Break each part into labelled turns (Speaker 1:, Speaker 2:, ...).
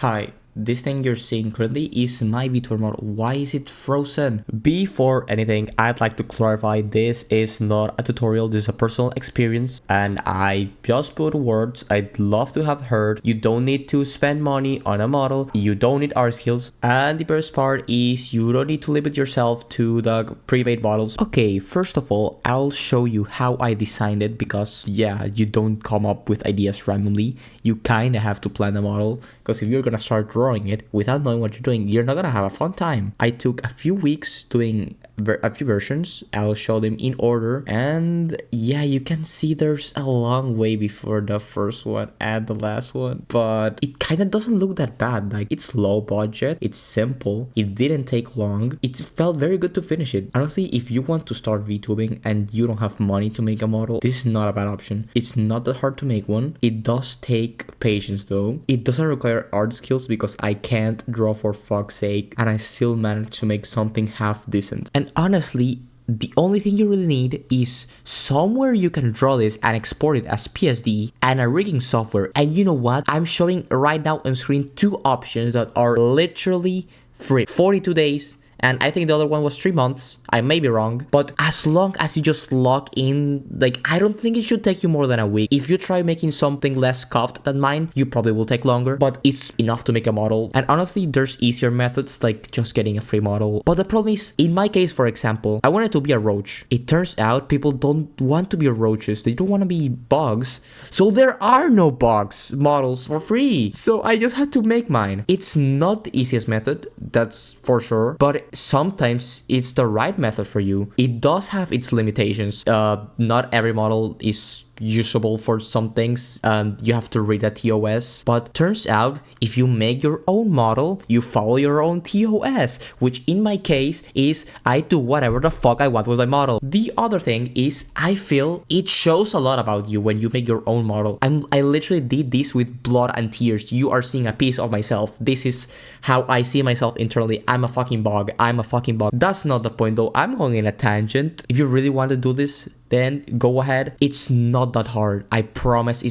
Speaker 1: Hi, this thing you're seeing currently is my VTuber model. Why is it frozen? Before anything, I'd like to clarify this is not a tutorial, this is a personal experience and I just put words I'd love to have heard. You don't need to spend money on a model, you don't need art skills, and the best part is you don't need to limit yourself to the pre-made models. Okay, first of all, I'll show you how I designed it because yeah, you don't come up with ideas randomly. You kinda have to plan a model because if you're gonna start drawing it without knowing what you're doing, you're not gonna have a fun time. I took a few weeks doing a few versions. I'll show them in order, and yeah, you can see there's a long way before the first one and the last one, but it kind of doesn't look that bad. Like, it's low budget, it's simple, it didn't take long, it felt very good to finish it. Honestly, if you want to start VTubing and you don't have money to make a model, this is not a bad option. It's not that hard to make one. It does take patience though. It doesn't require art skills because I can't draw for fuck's sake, and I still managed to make something half decent. And honestly, the only thing you really need is somewhere you can draw this and export it as PSD and a rigging software. And you know what? I'm showing right now on screen two options that are literally free. 42 days. And I think the other one was 3 months. I may be wrong. But as long as you just log in, like, I don't think it should take you more than a week. If you try making something less scuffed than mine, you probably will take longer. But it's enough to make a model. And honestly, there's easier methods like just getting a free model. But the problem is, in my case, for example, I wanted to be a roach. It turns out people don't want to be roaches. They don't want to be bugs. So there are no bugs models for free. So I just had to make mine. It's not the easiest method, that's for sure. But sometimes it's the right method for you. It does have its limitations. Not every model is usable for some things, and you have to read a TOS. But turns out if you make your own model, you follow your own TOS, which in my case is I do whatever the fuck I want with my model. The other thing is I feel it shows a lot about you when you make your own model. I literally did this with blood and tears. You are seeing a piece of myself. This is how I see myself internally. I'm a fucking bug. I'm a fucking bug. That's not the point though. I'm going in a tangent. If you really want to do this, then go ahead. It's not that hard. I promise.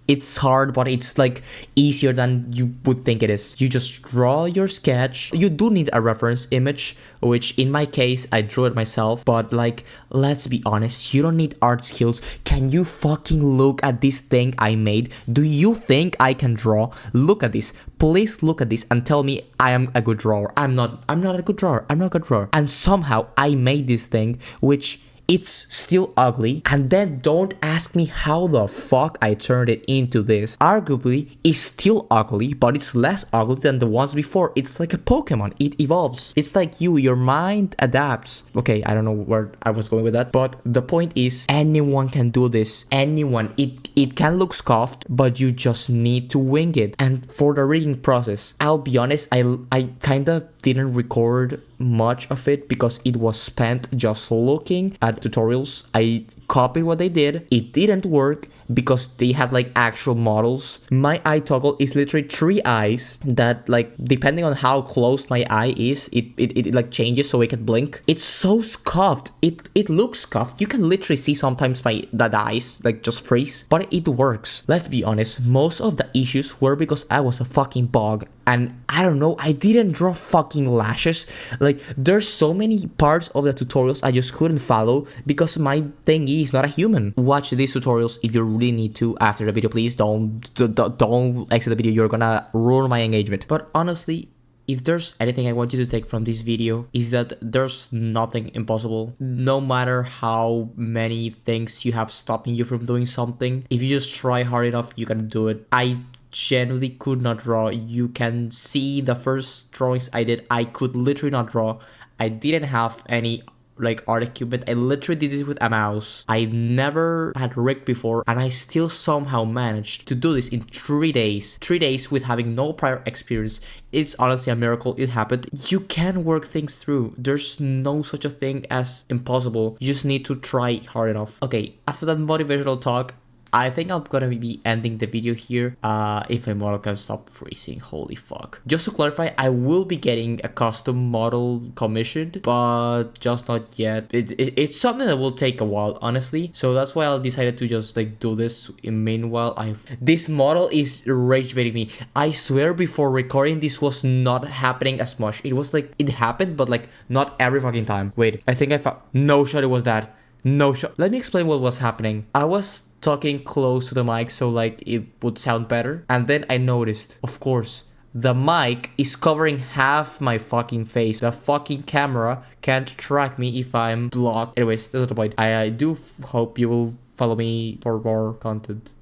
Speaker 1: It's hard, but it's like easier than you would think it is. You just draw your sketch. You do need a reference image, which in my case, I drew it myself. But like, let's be honest, you don't need art skills. Can you fucking look at this thing I made? Do you think I can draw? Look at this. Please look at this and tell me I am a good drawer. I'm not a good drawer. I'm not a good drawer. And somehow I made this thing, which it's still ugly, and then don't ask me how the fuck I turned it into this. Arguably, it's still ugly, but it's less ugly than the ones before. It's like a Pokemon, it evolves. It's like your mind adapts. Okay, I don't know where I was going with that, but the point is anyone can do this. Anyone. It can look scuffed, but you just need to wing it. And for the rigging process, I'll be honest, I kinda didn't record much of it because it was spent just looking at tutorials. I copied what they did. It didn't work because they had like actual models. My eye toggle is literally 3 eyes that, like, depending on how close my eye is, it like changes so it can blink. It's so scuffed. It looks scuffed. You can literally see sometimes the eyes like just freeze, but it works. Let's be honest, most of the issues were because I was a fucking bug. And I don't know, I didn't draw fucking lashes. Like, there's so many parts of the tutorials I just couldn't follow because my thingy is not a human. Watch these tutorials if you really need to after the video. Please don't exit the video. You're gonna ruin my engagement. But honestly, if there's anything I want you to take from this video, is that there's nothing impossible. No matter how many things you have stopping you from doing something, if you just try hard enough, you can do it. I genuinely could not draw. You can see the first drawings I did, I could literally not draw. I didn't have any like art equipment. I literally did this with a mouse. I never had rigged before, and I still somehow managed to do this in 3 days. 3 days with having no prior experience. It's honestly a miracle. It happened. You can work things through. There's no such a thing as impossible. You just need to try hard enough. Okay, after that motivational talk, I think I'm gonna be ending the video here if my model can stop freezing. Holy fuck. Just to clarify, I will be getting a custom model commissioned, but just not yet. It's something that will take a while, honestly. So that's why I decided to just like do this. Meanwhile, this model is rage baiting me. I swear before recording this was not happening as much. It was like it happened, but like not every fucking time. Wait, I think I found no shot. It was that. No shot. Let me explain what was happening. I was talking close to the mic so like it would sound better, and then I noticed, of course, the mic is covering half my fucking face. The fucking camera can't track me if I'm blocked. Anyways, that's not the point. I do hope you will follow me for more content.